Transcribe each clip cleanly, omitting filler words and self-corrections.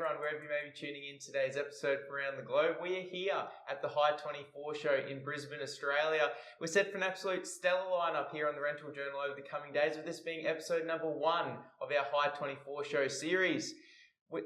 everyone, wherever you may be tuning in today's episode from around the globe. We are here at the High 24 show in Brisbane, Australia. We're set for an absolute stellar lineup here on the Rental Journal over the coming days, with this being episode number 1 of our High 24 show series.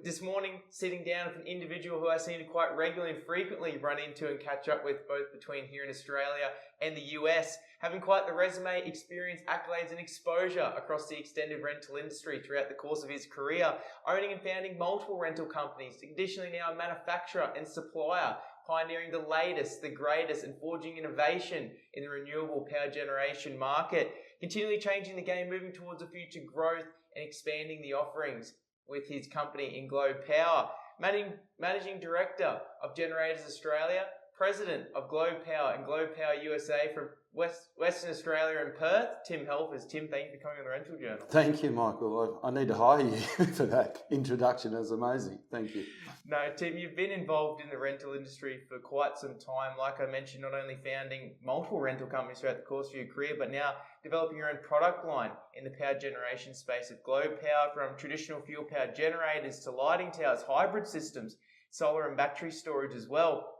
This morning, sitting down with an individual who I seem to quite regularly and frequently run into and catch up with, both between here in Australia and the US, having quite the resume, experience, accolades and exposure across the extended rental industry throughout the course of his career, owning and founding multiple rental companies, additionally now a manufacturer and supplier, pioneering the latest, the greatest, and forging innovation in the renewable power generation market, continually changing the game, moving towards a future growth and expanding the offerings with his company in Globe Power, managing director of Generators Australia, president of Globe Power and Globe Power USA from Western Australia and Perth, Tim Helfers. Tim, thank you for coming on the Rental Journal. Thank you, Michael. I need to hire you for that introduction. It was amazing. Thank you. No, Tim, you've been involved in the rental industry for quite some time. Like I mentioned, not only founding multiple rental companies throughout the course of your career, but now developing your own product line in the power generation space at Globe Power, from traditional fuel power generators to lighting towers, hybrid systems, solar and battery storage as well.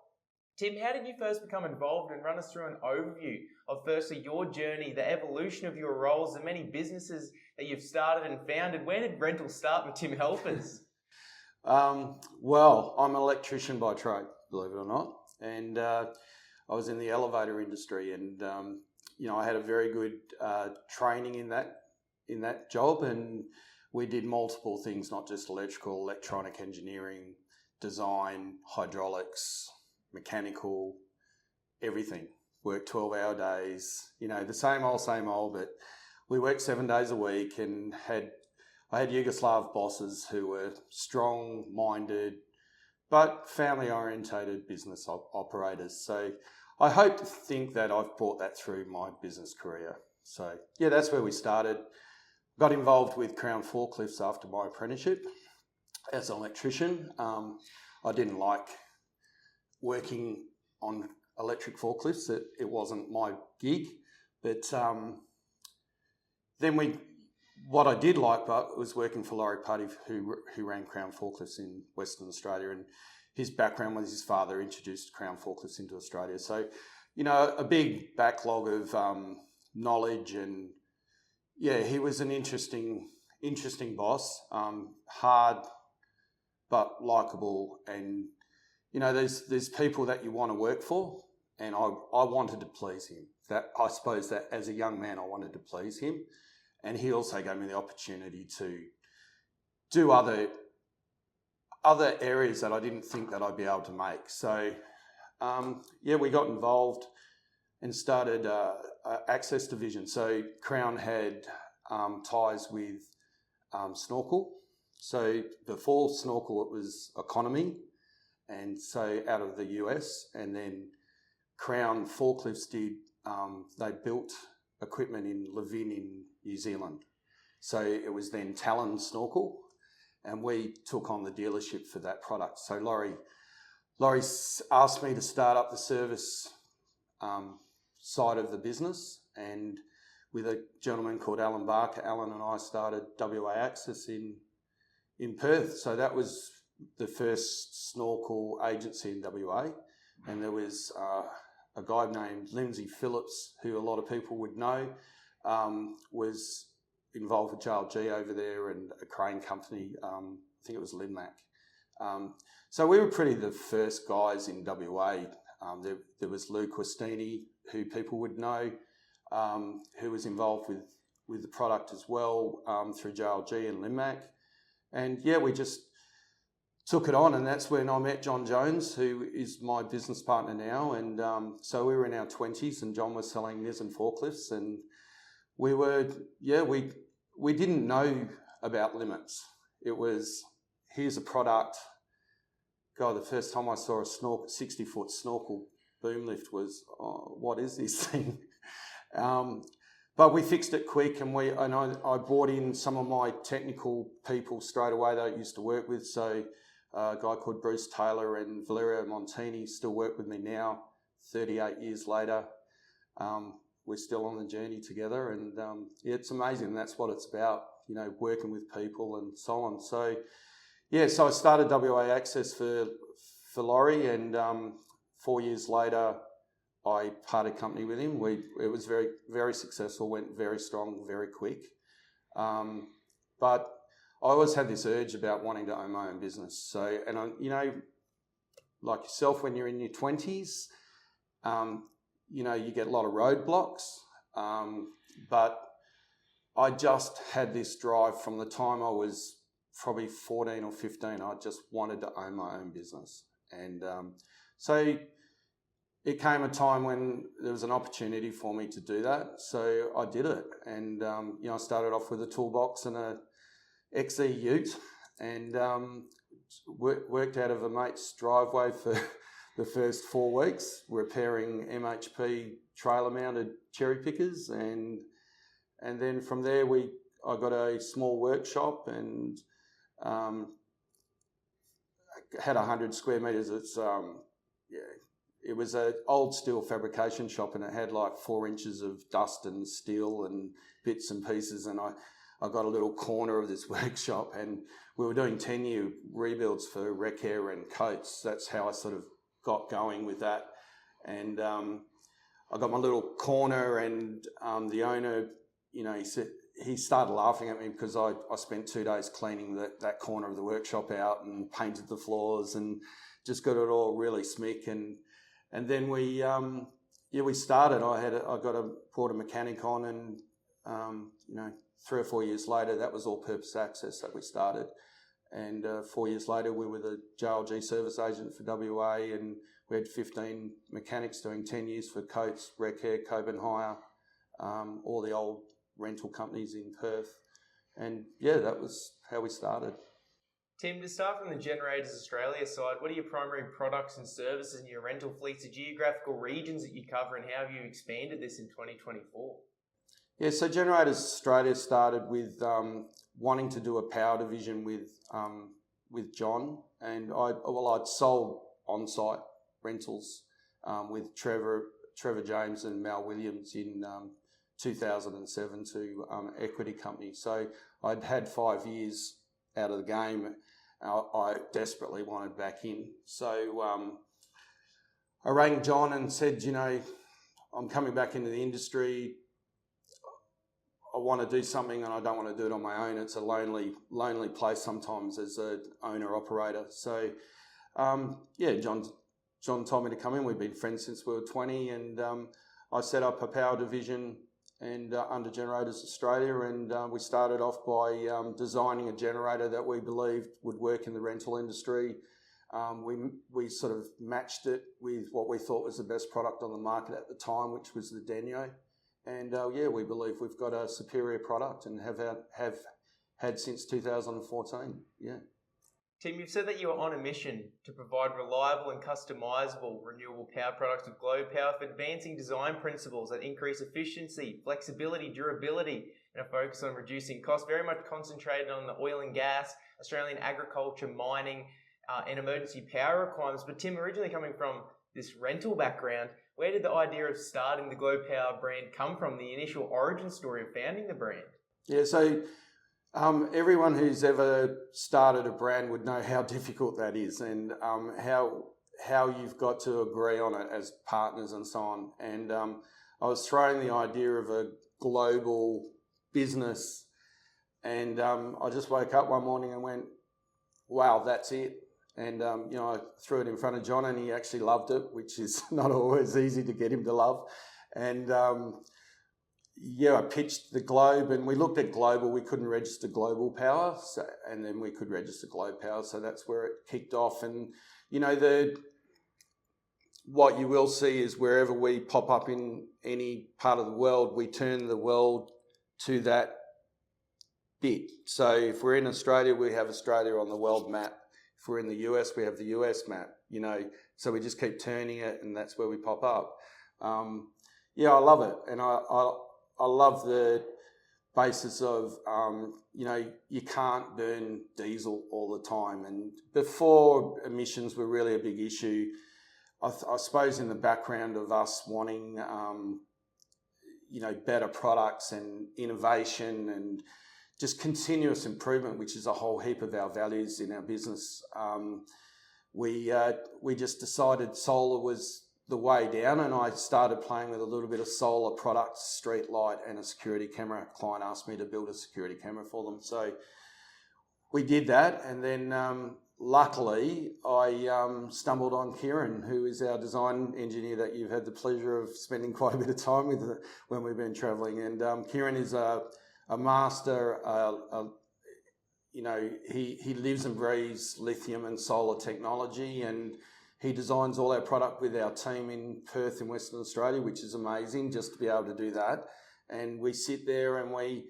Tim, how did you first become involved, and run us through an overview of firstly your journey, the evolution of your roles, the many businesses that you've started and founded? Where did rental start with Tim Helfers? Well, I'm an electrician by trade, believe it or not, and I was in the elevator industry, and I had a very good training in that job, and we did multiple things, not just electrical, electronic engineering, design, hydraulics, mechanical, everything. Worked 12-hour days, the same old, but we worked 7 days a week, and I had Yugoslav bosses who were strong-minded but family-orientated business operators. So I hope to think that I've brought that through my business career. So yeah, that's where we started. Got involved with Crown Forklifts after my apprenticeship as an electrician. I didn't like working on electric forklifts. It wasn't my gig. But then what I did like was working for Laurie Putty, who ran Crown Forklifts in Western Australia, and his background was his father introduced Crown Forklifts into Australia. So, a big backlog of knowledge, and yeah, he was an interesting boss, hard but likable, and there's people that you want to work for, and I wanted to please him. I suppose that as a young man I wanted to please him. And he also gave me the opportunity to do other areas that I didn't think that I'd be able to make. So, we got involved and started Access Division. So Crown had ties with Snorkel. So before Snorkel, it was Economy, and so out of the US. And then Crown Forklifts they built equipment in Levin in New Zealand. So it was then Talon Snorkel, and we took on the dealership for that product. So Laurie asked me to start up the service side of the business, and with a gentleman called Alan Barker, Alan and I started WA Access in Perth. So that was the first Snorkel agency in WA, and there was a guy named Lindsay Phillips, who a lot of people would know, was involved with JLG over there, and a crane company, I think it was Linmac. So we were pretty the first guys in WA. There was Lou Quistini, who people would know, who was involved with the product as well, through JLG and Linmac. And yeah, we just took it on, and that's when I met John Jones, who is my business partner now. And so we were in our 20s, and John was selling Nissan forklifts, and we didn't know about limits. It was, here's a product. God, the first time I saw a 60-foot snorkel boom lift was, oh, what is this thing? But we fixed it quick, and I brought in some of my technical people straight away that I used to work with. So a guy called Bruce Taylor and Valerio Montini still work with me now, 38 years later. We're still on the journey together, and it's amazing. That's what it's about, working with people and so on. So Yeah, so I started WA Access for Laurie, and 4 years later, I parted company with him. It was very, very successful, went very strong, very quick. But I always had this urge about wanting to own my own business. So, and like yourself, when you're in your 20s, you get a lot of roadblocks. But I just had this drive from the time I was probably 14 or 15. I just wanted to own my own business. And so it came a time when there was an opportunity for me to do that. So I did it. And, I started off with a toolbox and a XE ute, and worked out of a mate's driveway for the first 4 weeks, repairing MHP trailer-mounted cherry pickers, and then from there I got a small workshop and had 100 square metres. It was an old steel fabrication shop, and it had like 4 inches of dust and steel and bits and pieces, and I got a little corner of this workshop, and we were doing 10-year rebuilds for wreck hair and coats. That's how I sort of got going with that. And I got my little corner, and the owner, he started laughing at me because I spent 2 days cleaning that corner of the workshop out and painted the floors and just got it all really smick. And then we started. Brought a mechanic on, and 3 or 4 years later, that was all purpose access that we started. And 4 years later, we were the JLG service agent for WA, and we had 15 mechanics doing 10 years for Coates, Wreck Hair, Coburn Hire, all the old rental companies in Perth. And yeah, that was how we started. Tim, to start from the Generators Australia side, what are your primary products and services in your rental fleets, the geographical regions that you cover, and how have you expanded this in 2024? Yeah, so Generators Australia started with wanting to do a power division with John, and I'd sold on-site rentals with Trevor James and Mal Williams in 2007 to Equity Company. So I'd had 5 years out of the game. I desperately wanted back in. So I rang John and said, I'm coming back into the industry. I want to do something, and I don't want to do it on my own. It's a lonely place sometimes as an owner-operator. So, John told me to come in. We've been friends since we were 20, and I set up a power division and under Generators Australia, and we started off by designing a generator that we believed would work in the rental industry. We sort of matched it with what we thought was the best product on the market at the time, which was the Denyo. And we believe we've got a superior product and have had since 2014. Yeah. Tim, you've said that you are on a mission to provide reliable and customisable renewable power products with Globe Power for advancing design principles that increase efficiency, flexibility, durability, and a focus on reducing costs, very much concentrated on the oil and gas, Australian agriculture, mining, and emergency power requirements. But Tim, originally coming from this rental background, where did the idea of starting the Globe Power brand come from, the initial origin story of founding the brand? Yeah, so everyone who's ever started a brand would know how difficult that is, and how you've got to agree on it as partners and so on. And I was throwing the idea of a global business, and I just woke up one morning and went, wow, that's it. And, I threw it in front of John, and he actually loved it, which is not always easy to get him to love. And, I pitched the Globe, and we looked at global. We couldn't register global power, and then we could register Globe Power. So that's where it kicked off. And, what you will see is wherever we pop up in any part of the world, we turn the world to that bit. So if we're in Australia, we have Australia on the world map. If we're in the US, we have the US map, so we just keep turning it, and that's where we pop up. I love it. And I love the basis of, you can't burn diesel all the time. And before emissions were really a big issue, I suppose in the background of us wanting, better products and innovation and just continuous improvement, which is a whole heap of our values in our business. We just decided solar was the way down, and I started playing with a little bit of solar products, street light and a security camera. A client asked me to build a security camera for them. So we did that, and then luckily I stumbled on Kieran, who is our design engineer that you've had the pleasure of spending quite a bit of time with when we've been travelling. And Kieran is a master, he lives and breathes lithium and solar technology, and he designs all our product with our team in Perth in Western Australia, which is amazing just to be able to do that. And we sit there and we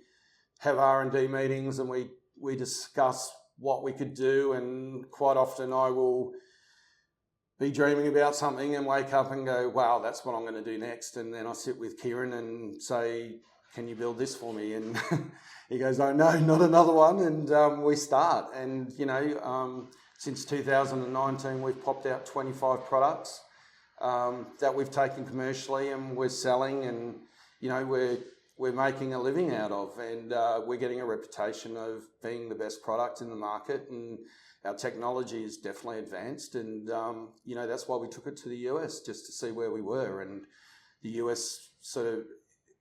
have R&D meetings, and we discuss what we could do. And quite often I will be dreaming about something and wake up and go, wow, that's what I'm going to do next. And then I sit with Kieran and say, can you build this for me? And he goes, oh no, not another one. And we start. And, since 2019, we've popped out 25 products that we've taken commercially and we're selling, and, we're making a living out of, and we're getting a reputation of being the best product in the market, and our technology is definitely advanced. And, that's why we took it to the US, just to see where we were. And the US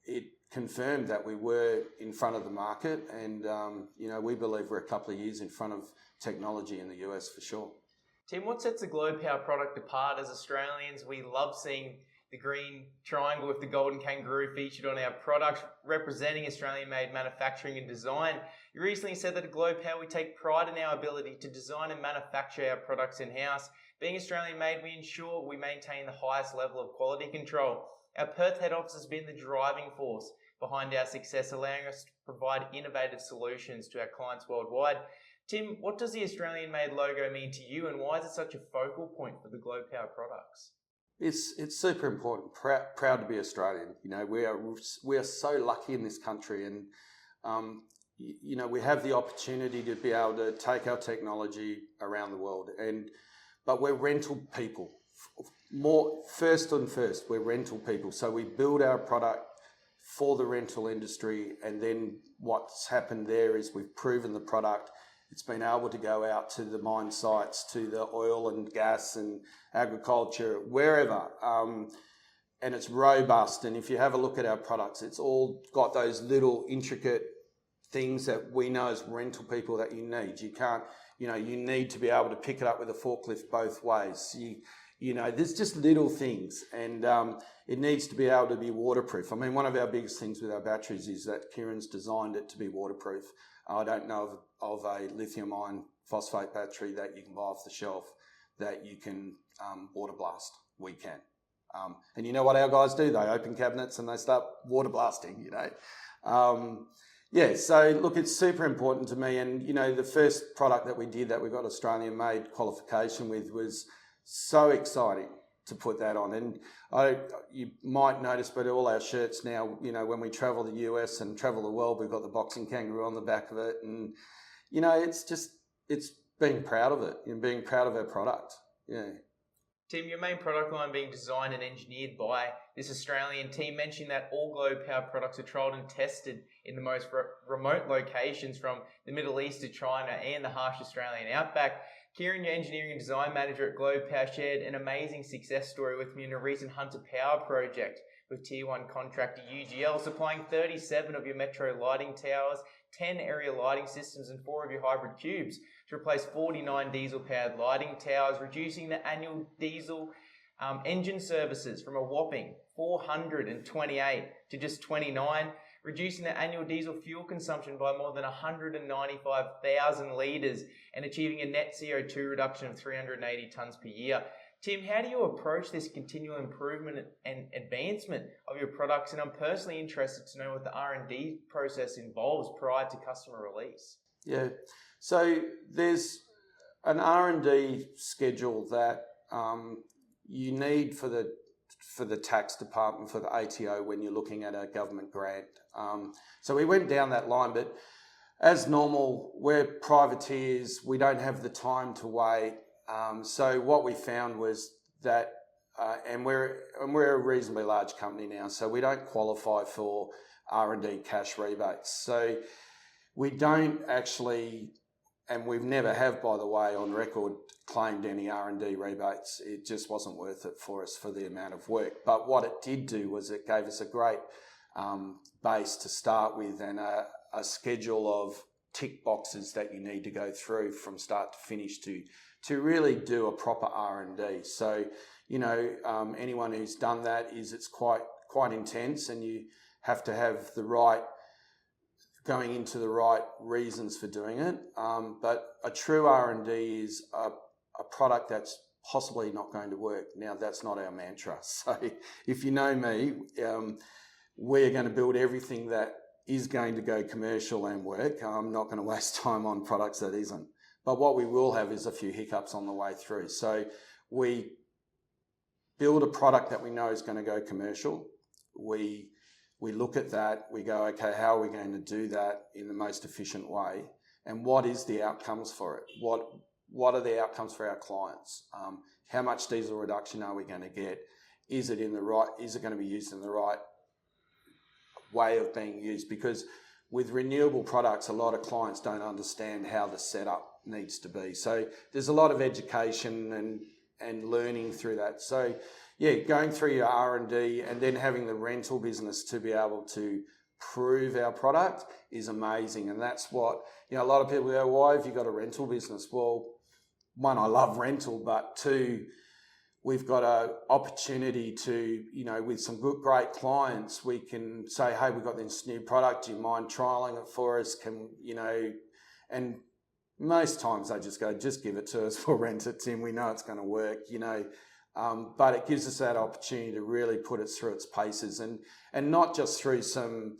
it confirmed that we were in front of the market, and, we believe we're a couple of years in front of technology in the US for sure. Tim, what sets the Glow Power product apart? As Australians, we love seeing the green triangle with the golden kangaroo featured on our products, representing Australian-made manufacturing and design. You recently said that at Glow Power, we take pride in our ability to design and manufacture our products in-house. Being Australian-made, we ensure we maintain the highest level of quality control. Our Perth head office has been the driving force behind our success, allowing us to provide innovative solutions to our clients worldwide. Tim, what does the Australian-made logo mean to you, and why is it such a focal point for the Glow Power products? It's super important. Proud to be Australian. We are so lucky in this country, and we have the opportunity to be able to take our technology around the world. But we're rental people. First, we're rental people. So we build our product for the rental industry, and then what's happened there is we've proven the product. It's been able to go out to the mine sites, to the oil and gas and agriculture, wherever. And it's robust. And if you have a look at our products, it's all got those little intricate things that we know as rental people that you need. You can't, you need to be able to pick it up with a forklift both ways. There's just little things, and it needs to be able to be waterproof. I mean, one of our biggest things with our batteries is that Kieran's designed it to be waterproof. I don't know of a lithium ion phosphate battery that you can buy off the shelf that you can water blast. We can. And you know what our guys do? They open cabinets and they start water blasting, so look, it's super important to me. And, the first product that we did that we got Australian made qualification with was so exciting to put that on. And you might notice, but all our shirts now, when we travel the US and travel the world, we've got the boxing kangaroo on the back of it. And, it's being proud of it and being proud of our product. Yeah. Tim, your main product line being designed and engineered by this Australian team, mentioning that all Glow Power products are trialled and tested in the most remote locations, from the Middle East to China and the harsh Australian outback. Kieran, your engineering and design manager at Glow Power, shared an amazing success story with me in a recent Hunter Power project with Tier 1 contractor UGL, supplying 37 of your metro lighting towers, 10 area lighting systems and 4 of your hybrid cubes to replace 49 diesel-powered lighting towers, reducing the annual diesel engine services from a whopping 428 to just 29, reducing the annual diesel fuel consumption by more than 195,000 litres and achieving a net CO2 reduction of 380 tonnes per year. Tim, how do you approach this continual improvement and advancement of your products? And I'm personally interested to know what the R&D process involves prior to customer release. Yeah, so there's an R&D schedule that you need for the tax department, for the ATO, when you're looking at a government grant. So we went down that line, but as normal, we're privateers. We don't have the time to wait. So what we found was that, and we're a reasonably large company now, so we don't qualify for R&D cash rebates. So we don't actually, and we've never have, by the way, on record, claimed any R&D rebates. It just wasn't worth it for us for the amount of work. But what it did do was it gave us a great base to start with, and a schedule of tick boxes that you need to go through from start to finish to really do a proper R&D. So, anyone who's done that it's quite intense, and you have to have going into the right reasons for doing it. But a true R&D is a product that's possibly not going to work. Now, that's not our mantra. So if you know me, we're going to build everything that is going to go commercial and work. I'm not going to waste time on products that isn't. But what we will have is a few hiccups on the way through. So we build a product that we know is going to go commercial. We look at that, we go, okay, how are we going to do that in the most efficient way? And what is the outcomes for it? What are the outcomes for our clients? How much diesel reduction are we going to get? Is it going to be used in the right way of being used? Because with renewable products, a lot of clients don't understand how the setup needs to be. So there's a lot of education and learning through that. So yeah, going through your R&D and then having the rental business to be able to prove our product is amazing. And that's what, a lot of people go, why have you got a rental business? Well, one, I love rental, but two, we've got an opportunity to, with some great clients, we can say, hey, we've got this new product. Do you mind trialing it for us? And most times they just go, just give it to us, we'll rent it, Tim. We know it's going to work, but it gives us that opportunity to really put it through its paces and not just through some,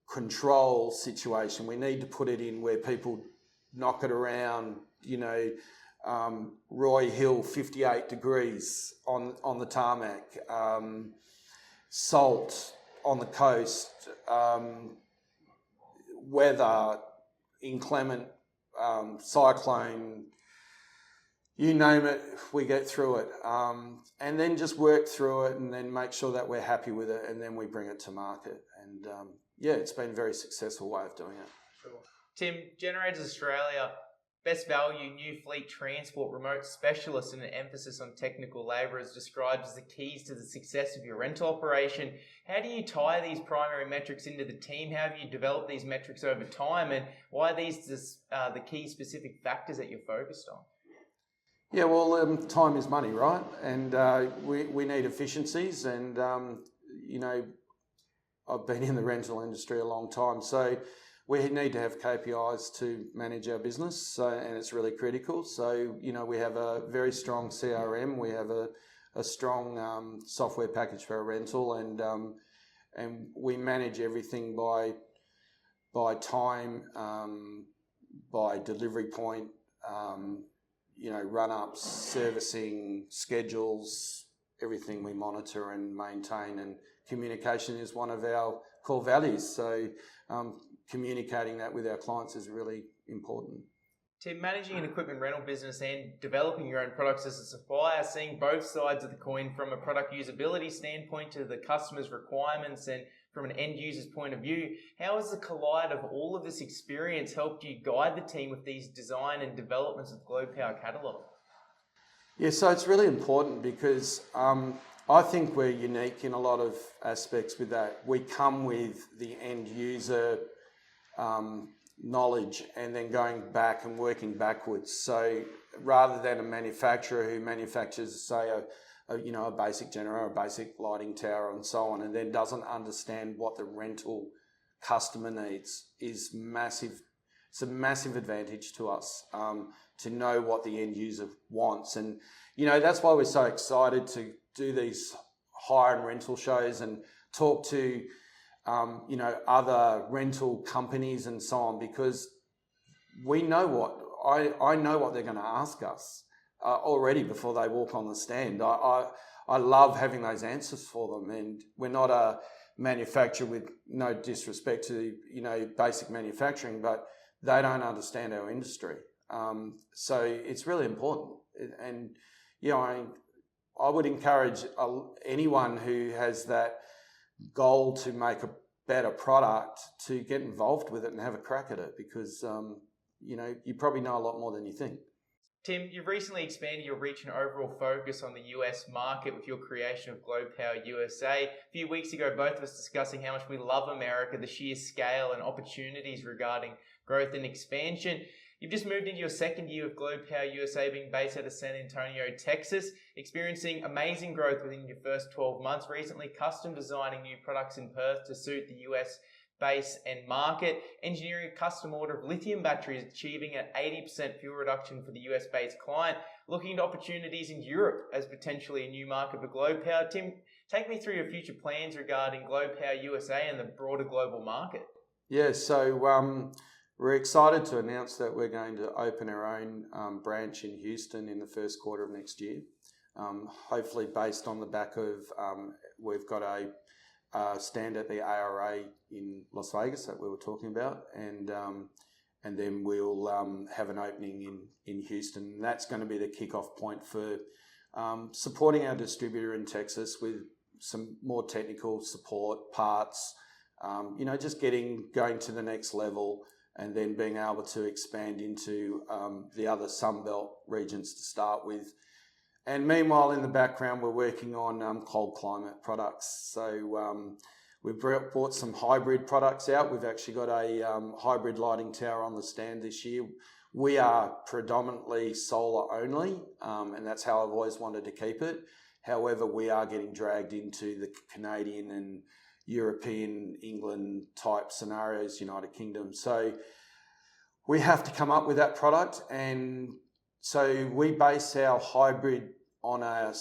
control situation. We need to put it in where people knock it around, Roy Hill, 58 degrees on the tarmac, salt on the coast, weather, inclement, cyclone, you name it, we get through it. And then just work through it and then make sure that we're happy with it, and then we bring it to market. And it's been a very successful way of doing it. Sure. Tim, Generators Australia, best value, new fleet transport, remote specialist, and an emphasis on technical labour is described as the keys to the success of your rental operation. How do you tie these primary metrics into the team? How have you developed these metrics over time, and why are these the key specific factors that you're focused on? Yeah, well, time is money, right? And we need efficiencies, and I've been in the rental industry a long time, so we need to have KPIs to manage our business, and it's really critical. So, we have a very strong CRM, we have a strong software package for our rental, and we manage everything by time, by delivery point, run-ups, servicing, schedules, everything we monitor and maintain, and communication is one of our core values. So communicating that with our clients is really important. Tim, managing an equipment rental business and developing your own products as a supplier, seeing both sides of the coin from a product usability standpoint to the customer's requirements and from an end user's point of view, how has the collide of all of this experience helped you guide the team with these design and developments of Globe Power Catalogue? Yeah, so it's really important because I think we're unique in a lot of aspects with that. We come with the end user knowledge and then going back and working backwards. So rather than a manufacturer who manufactures, say, a basic generator, a basic lighting tower and so on, and then doesn't understand what the rental customer needs, is massive. It's a massive advantage to us to know what the end user wants. And, that's why we're so excited to do these hire and rental shows and talk to, other rental companies and so on, because we know I know what they're going to ask us already before they walk on the stand. I love having those answers for them, and we're not a manufacturer, with no disrespect to, basic manufacturing, but they don't understand our industry. So it's really important. And, I would encourage anyone who has that goal to make better product to get involved with it and have a crack at it, because you probably know a lot more than you think. Tim, you've recently expanded your reach and overall focus on the US market with your creation of Globe Power USA. A few weeks ago, both of us discussing how much we love America, the sheer scale and opportunities regarding growth and expansion. You've just moved into your second year of Globe Power USA, being based out of San Antonio, Texas, experiencing amazing growth within your first 12 months, recently custom designing new products in Perth to suit the US base and market, engineering a custom order of lithium batteries, achieving an 80% fuel reduction for the US-based client, looking into opportunities in Europe as potentially a new market for Globe Power. Tim, take me through your future plans regarding Globe Power USA and the broader global market. Yeah, so we're excited to announce that we're going to open our own branch in Houston in the first quarter of next year. Hopefully based on the back of, we've got a stand at the ARA in Las Vegas that we were talking about, and then we'll have an opening in Houston. And that's going to be the kickoff point for supporting our distributor in Texas with some more technical support, parts, just going to the next level, and then being able to expand into the other Sunbelt regions to start with. And meanwhile, in the background, we're working on cold climate products. So we've brought some hybrid products out. We've actually got a hybrid lighting tower on the stand this year. We are predominantly solar only, and that's how I've always wanted to keep it. However, we are getting dragged into the Canadian and European, England type scenarios, United Kingdom. So we have to come up with that product. And so we base our hybrid on a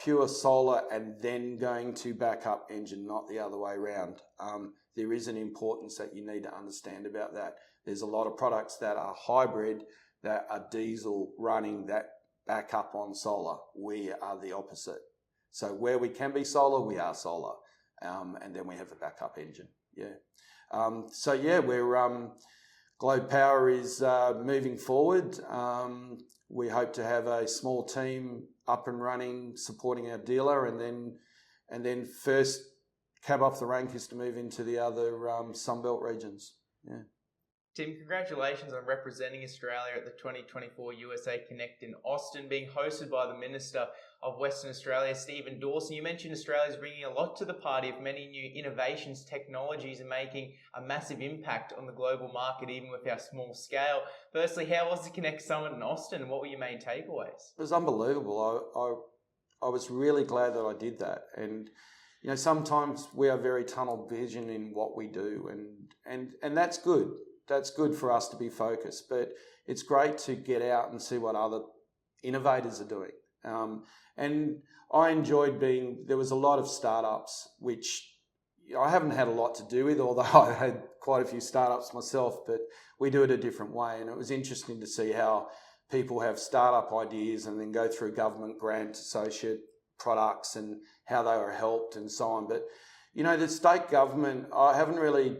pure solar, and then going to backup engine, not the other way around. There is an importance that you need to understand about that. There's a lot of products that are hybrid that are diesel running that back up on solar. We are the opposite. So where we can be solar, we are solar. And then we have the backup engine. Yeah. We're Globe Power is moving forward. We hope to have a small team up and running, supporting our dealer, and then first cab off the rank is to move into the other Sunbelt regions. Yeah. Tim, congratulations on representing Australia at the 2024 USA Connect in Austin, being hosted by the Minister of Western Australia, Stephen Dawson. You mentioned Australia is bringing a lot to the party of many new innovations, technologies, and making a massive impact on the global market, even with our small scale. Firstly, how was the Connect Summit in Austin, and what were your main takeaways? It was unbelievable. I was really glad that I did that. And sometimes we are very tunnel vision in what we do, and that's good. That's good for us to be focused, but it's great to get out and see what other innovators are doing. And I enjoyed there was a lot of startups, which I haven't had a lot to do with, although I had quite a few startups myself, but we do it a different way. And it was interesting to see how people have startup ideas and then go through government grant associate products and how they were helped and so on. But, the state government, I haven't really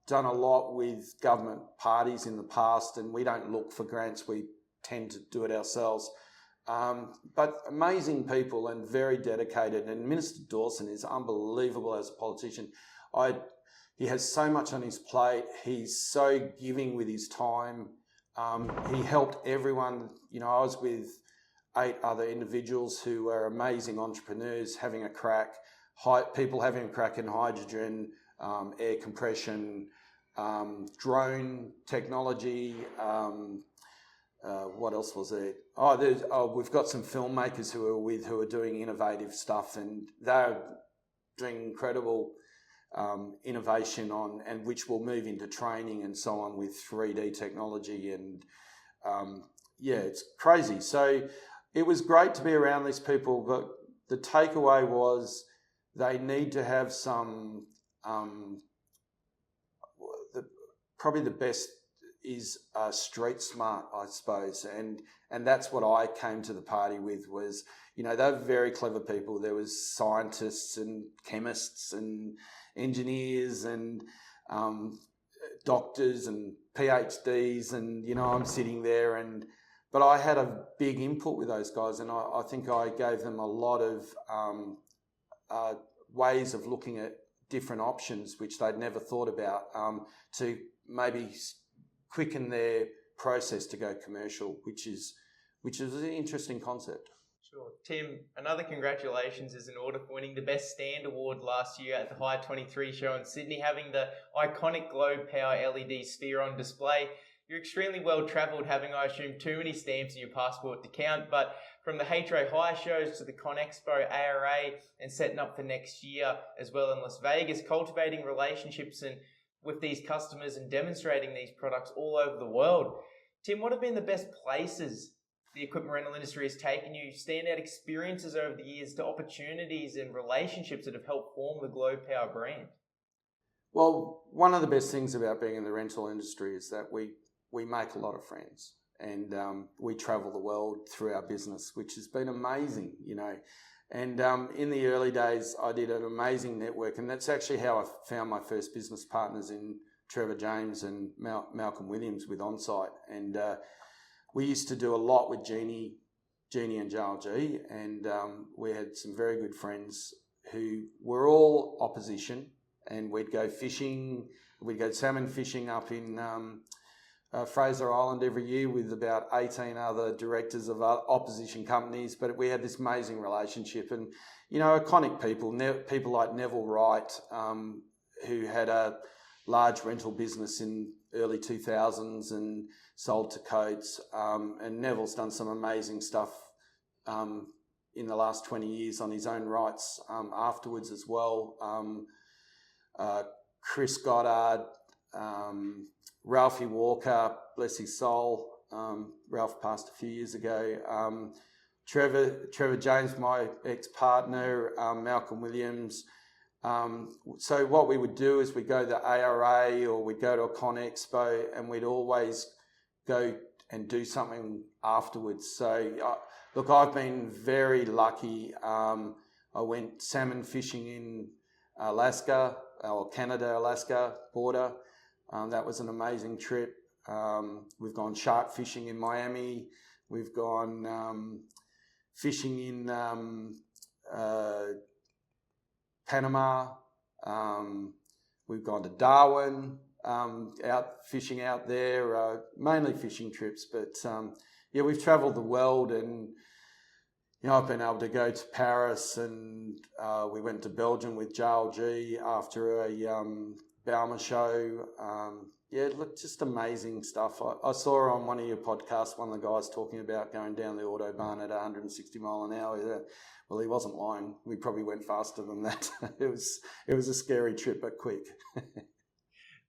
done a lot with government parties in the past, and we don't look for grants. We tend to do it ourselves. But amazing people and very dedicated. And Minister Dawson is unbelievable as a politician. He has so much on his plate. He's so giving with his time. He helped everyone. I was with 8 other individuals who are amazing entrepreneurs having a crack, people having a crack in hydrogen, air compression, drone technology. What else was there? We've got some filmmakers who are doing innovative stuff, and they're doing incredible innovation and which will move into training and so on with 3D technology. And it's crazy. So it was great to be around these people, but the takeaway was they need to have some. Probably the best is street smart, I suppose, and that's what I came to the party with. Was they're very clever people. There was scientists and chemists and engineers and doctors and PhDs, and I'm sitting there, but I had a big input with those guys, and I think I gave them a lot of ways of looking at different options which they'd never thought about to maybe quicken their process to go commercial, which is an interesting concept. Sure. Tim, another congratulations is in order for winning the Best Stand Award last year at the High 23 show in Sydney, having the iconic Globe Power LED sphere on display. You're extremely well travelled, having, I assume, too many stamps in your passport to count, but from the HRA High shows to the ConExpo, ARA, and setting up for next year as well in Las Vegas, cultivating relationships and with these customers and demonstrating these products all over the world. Tim, what have been the best places the equipment rental industry has taken you, standout experiences over the years to opportunities and relationships that have helped form the Globe Power brand? Well, one of the best things about being in the rental industry is that we make a lot of friends, and we travel the world through our business, which has been amazing, And in the early days, I did an amazing network, and that's actually how I found my first business partners in Trevor James and Malcolm Williams with Onsite. And we used to do a lot with Jeannie and JLG, and we had some very good friends who were all opposition, and we'd go fishing, we'd go salmon fishing up in Fraser Island every year with about 18 other directors of opposition companies, but we had this amazing relationship. And, iconic people, people like Neville Wright, who had a large rental business in early 2000s and sold to Coates. And Neville's done some amazing stuff in the last 20 years on his own rights afterwards as well. Chris Goddard, Ralphie Walker, bless his soul. Ralph passed a few years ago. Trevor James, my ex-partner, Malcolm Williams. So what we would do is we'd go to the ARA or we'd go to a ConExpo, and we'd always go and do something afterwards. So, look, I've been very lucky. I went salmon fishing in Alaska, or Canada-Alaska border. That was an amazing trip. We've gone shark fishing in Miami. We've gone fishing in Panama. We've gone to Darwin, out fishing out there, mainly fishing trips. But we've travelled the world, and I've been able to go to Paris, and we went to Belgium with JLG after a Bauma show. Look, just amazing stuff. I saw on one of your podcasts, one of the guys talking about going down the Autobahn at 160 mile an hour. Well, he wasn't lying. We probably went faster than that. It was a scary trip, but quick.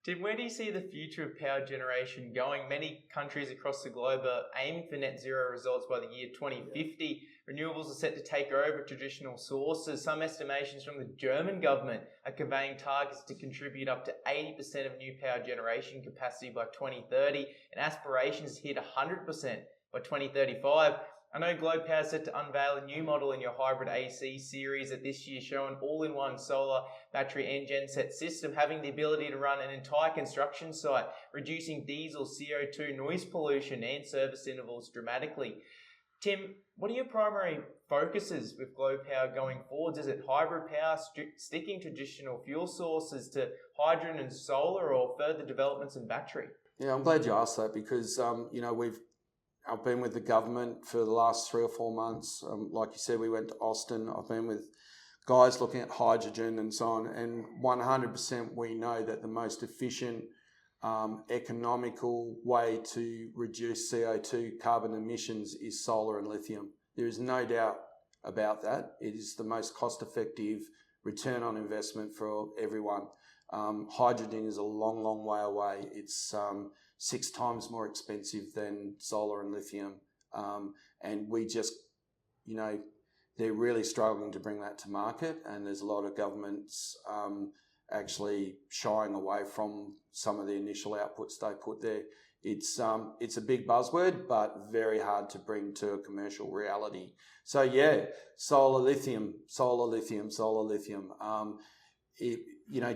Tim, where do you see the future of power generation going? Many countries across the globe are aiming for net zero results by the year 2050. Renewables are set to take over traditional sources. Some estimations from the German government are conveying targets to contribute up to 80% of new power generation capacity by 2030, and aspirations to hit 100% by 2035. I know Globe Power is set to unveil a new model in your hybrid AC series at this year's show, an all-in-one solar battery and genset system, having the ability to run an entire construction site, reducing diesel, CO2, noise pollution and service intervals dramatically. Tim, what are your primary focuses with Globe Power going forwards? Is it hybrid power, sticking traditional fuel sources to hydrogen and solar, or further developments in battery? Yeah, I'm glad you asked that, because I've been with the government for the last 3 or 4 months. Like you said, we went to Austin. I've been with guys looking at hydrogen and so on. And 100% we know that the most efficient, economical way to reduce CO2 carbon emissions is solar and lithium. There is no doubt about that. It is the most cost-effective return on investment for everyone. Hydrogen is a long, long way away. It's 6 times more expensive than solar and lithium. And we just, they're really struggling to bring that to market. And there's a lot of governments actually shying away from some of the initial outputs they put there. It's a big buzzword, but very hard to bring to a commercial reality. So solar, lithium.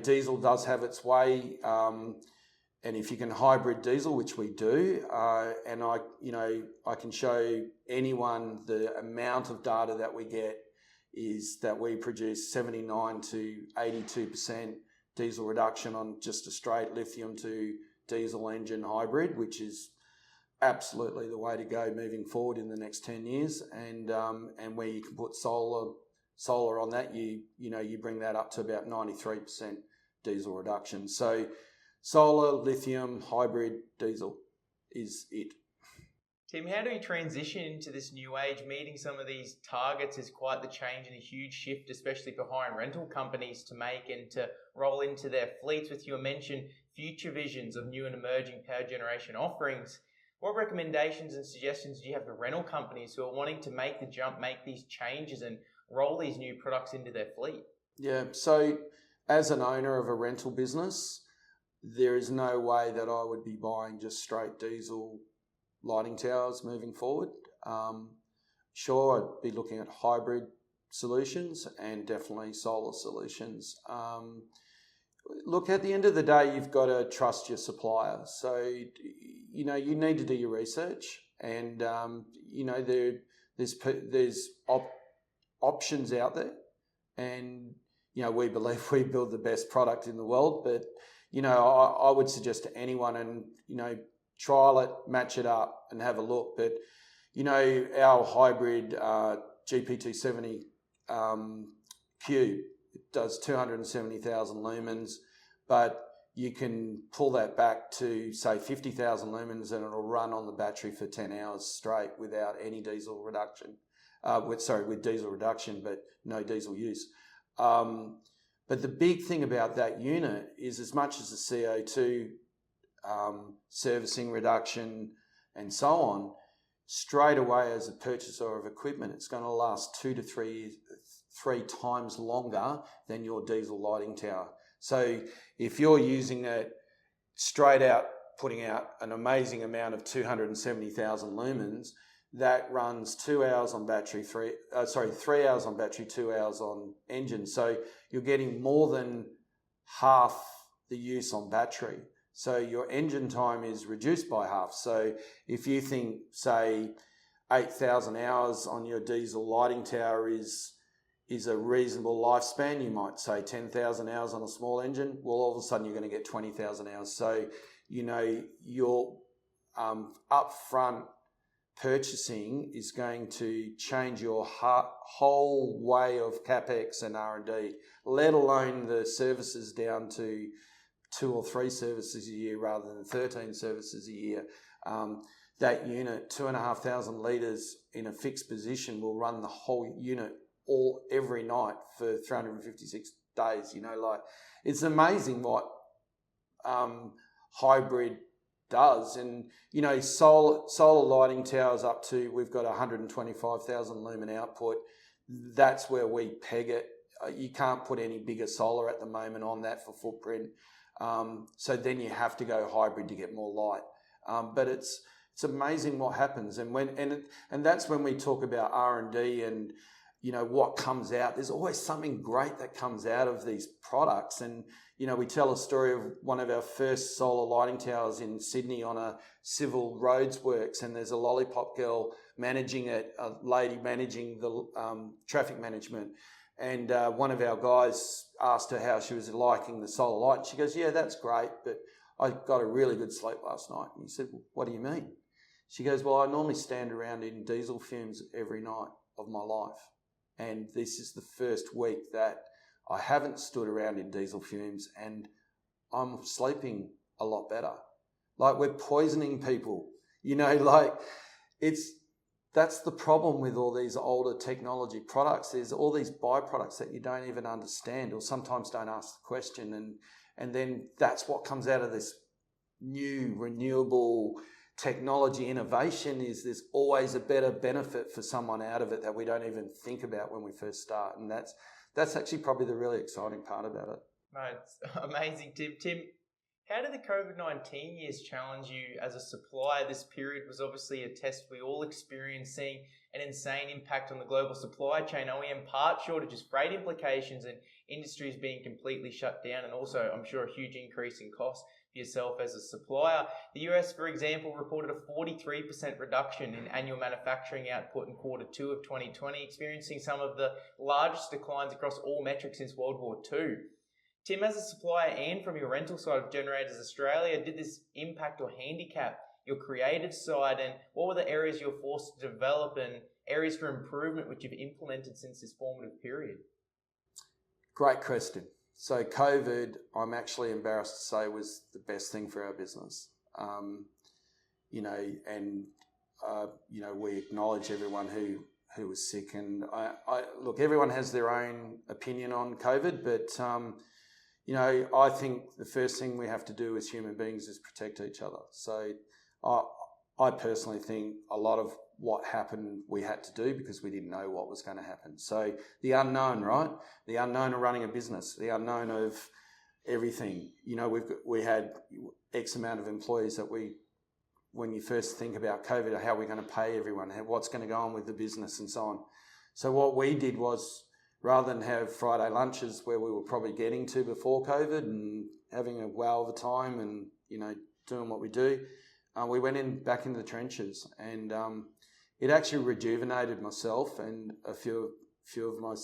Diesel does have its way. And if you can hybrid diesel, which we do, and I can show anyone the amount of data that we get is that we produce 79 to 82% diesel reduction on just a straight lithium to diesel engine hybrid, which is absolutely the way to go moving forward in the next 10 years. And where you can put solar on that, you bring that up to about 93% diesel reduction. So solar, lithium, hybrid, diesel is it. Tim, how do we transition into this new age? Meeting some of these targets is quite the change and a huge shift, especially for hire and rental companies to make and to roll into their fleets. With you mentioned future visions of new and emerging power generation offerings. What recommendations and suggestions do you have for rental companies who are wanting to make the jump, make these changes and roll these new products into their fleet? Yeah, so as an owner of a rental business, there is no way that I would be buying just straight diesel lighting towers moving forward. Sure, I'd be looking at hybrid solutions and definitely solar solutions. Look, at the end of the day, you've got to trust your supplier. So, you need to do your research, and there's options out there, and we believe we build the best product in the world. But I would suggest to anyone, and trial it, match it up, and have a look. But our hybrid GP270 Cube does 270,000 lumens, but you can pull that back to say 50,000 lumens, and it'll run on the battery for 10 hours straight without any diesel reduction. With diesel reduction, but no diesel use. But the big thing about that unit is, as much as the CO2 servicing reduction and so on, straight away as a purchaser of equipment, it's going to last 2 to 3 years, 3 times longer than your diesel lighting tower. So if you're using it straight out, putting out an amazing amount of 270,000 lumens, that runs 2 hours on battery, 3 hours on battery, 2 hours on engine. So you're getting more than half the use on battery. So your engine time is reduced by half. So if you think, say, 8,000 hours on your diesel lighting tower is a reasonable lifespan, you might say 10,000 hours on a small engine. Well, all of a sudden you're going to get 20,000 hours. So, your upfront purchasing is going to change your whole way of CapEx and R&D, let alone the services down to 2 or 3 services a year rather than 13 services a year. That unit, 2,500 litres in a fixed position, will run the whole unit every night for 356 days. It's amazing what hybrid does. And solar lighting towers up to, we've got 125,000 lumen output. That's where we peg it. You can't put any bigger solar at the moment on that for footprint. So then you have to go hybrid to get more light. But it's amazing what happens, and that's when we talk about R&D and what comes out. There's always something great that comes out of these products. And we tell a story of one of our first solar lighting towers in Sydney on a civil roads works, and there's a lollipop girl managing it, a lady managing the traffic management. And one of our guys asked her how she was liking the solar light. And she goes, "Yeah, that's great, but I got a really good sleep last night." And he said, "Well, what do you mean?" She goes, "Well, I normally stand around in diesel fumes every night of my life. And this is the first week that I haven't stood around in diesel fumes, and I'm sleeping a lot better." Like, we're poisoning people, that's the problem with all these older technology products. There's all these byproducts that you don't even understand, or sometimes don't ask the question. And then that's what comes out of this new renewable technology innovation, is there's always a better benefit for someone out of it that we don't even think about when we first start. And that's actually probably the really exciting part about it. No, it's amazing, Tim. Tim, How did the COVID-19 years challenge you as a supplier? This period was obviously a test we all experienced, seeing an insane impact on the global supply chain, OEM part shortages, freight implications, and industries being completely shut down, and also, I'm sure, a huge increase in cost for yourself as a supplier. The US, for example, reported a 43% reduction in annual manufacturing output in Q2 of 2020, experiencing some of the largest declines across all metrics since World War II. Tim, as a supplier and from your rental side of Generators Australia, did this impact or handicap your creative side, and what were the areas you were forced to develop and areas for improvement which you've implemented since this formative period? Great question. So COVID, I'm actually embarrassed to say, was the best thing for our business. We acknowledge everyone who was sick, and I look, everyone has their own opinion on COVID, but I think the first thing we have to do as human beings is protect each other. So I personally think a lot of what happened we had to do because we didn't know what was going to happen. So the unknown, right? The unknown of running a business, the unknown of everything. We had X amount of employees that when you first think about COVID, how we're going to pay everyone, what's going to go on with the business and so on. So what we did was, rather than have Friday lunches where we were probably getting to before COVID and having a wow of a time and, doing what we do, we went back into the trenches, and it actually rejuvenated myself and a few of my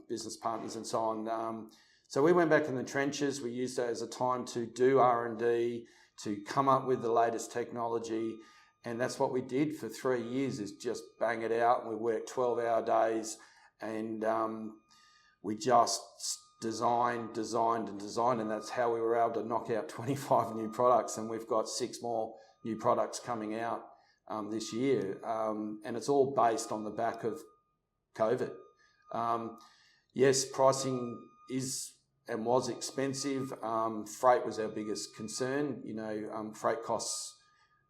business partners and so on. So we went back in the trenches. We used it as a time to do R&D, to come up with the latest technology, and that's what we did for 3 years, is just bang it out. We worked 12-hour days, and we just designed, and that's how we were able to knock out 25 new products, and we've got 6 more new products coming out this year, and it's all based on the back of COVID. Yes, pricing is and was expensive. Freight was our biggest concern. Freight costs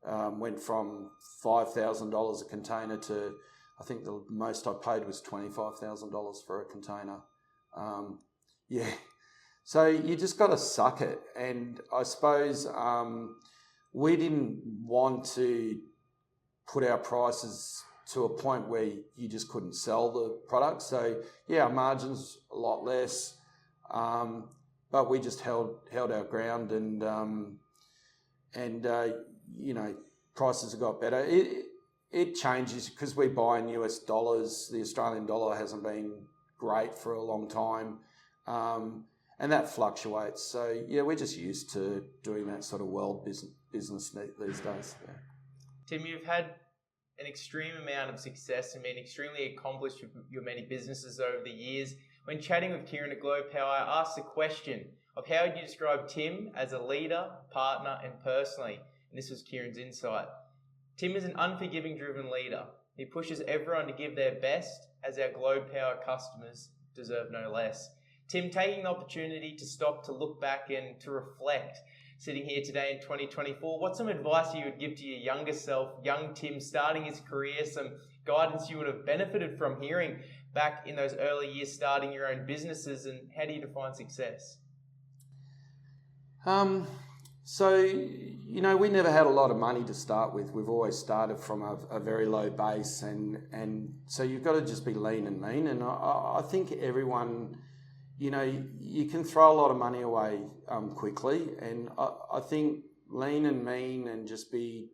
went from $5,000 a container to, I think the most I paid was $25,000 for a container. So you just got to suck it. And I suppose we didn't want to put our prices to a point where you just couldn't sell the product. So our margins a lot less, but we just held our ground, and prices have got better. It changes because we buy in US dollars. The Australian dollar hasn't been great for a long time, and that fluctuates. So we're just used to doing that sort of world business these days. Yeah. Tim, you've had an extreme amount of success and been extremely accomplished with your many businesses over the years. When chatting with Kieran at Globe Power, I asked the question of how would you describe Tim as a leader, partner, and personally? And this was Kieran's insight. Tim is an unforgiving driven leader. He pushes everyone to give their best, as our Globe Power customers deserve no less. Tim, taking the opportunity to stop, to look back and to reflect, sitting here today in 2024, what's some advice you would give to your younger self, young Tim, starting his career, some guidance you would have benefited from hearing back in those early years, starting your own businesses, and how do you define success? So, we never had a lot of money to start with. We've always started from a very low base, and so you've got to just be lean and mean. And I think everyone, you can throw a lot of money away quickly, and I think lean and mean, and just be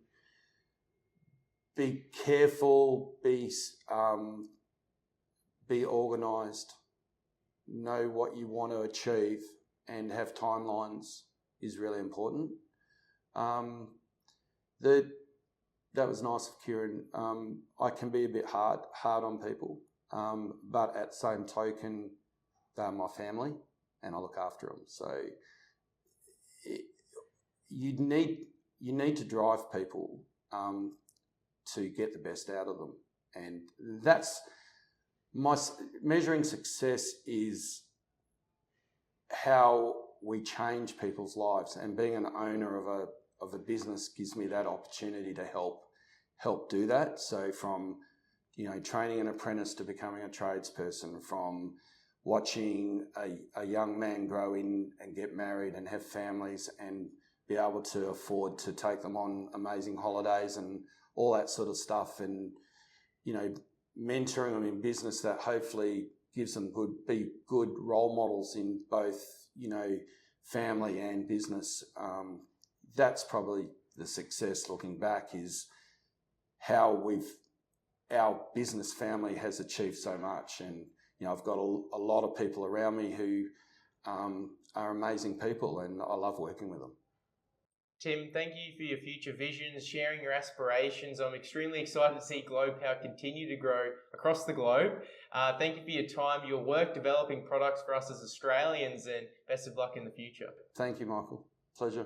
careful, be organised, know what you want to achieve, and have timelines is really important. That was nice of Kieran. I can be a bit hard on people, but at the same token, they're my family and I look after them. So you need to drive people to get the best out of them, and that's my measuring success is how we change people's lives, and being an owner of a business gives me that opportunity to help do that. So from training an apprentice to becoming a tradesperson, from watching a young man grow in and get married and have families and be able to afford to take them on amazing holidays and all that sort of stuff, and, you know, mentoring them in business that hopefully gives them be good role models in both, you know, family and business. That's probably the success looking back, is how our business family has achieved so much. And, you know, I've got a lot of people around me who are amazing people, and I love working with them. Tim, thank you for your future visions, sharing your aspirations. I'm extremely excited to see Globe Power continue to grow across the globe. Thank you for your time, your work developing products for us as Australians, and best of luck in the future. Thank you, Michael. Pleasure.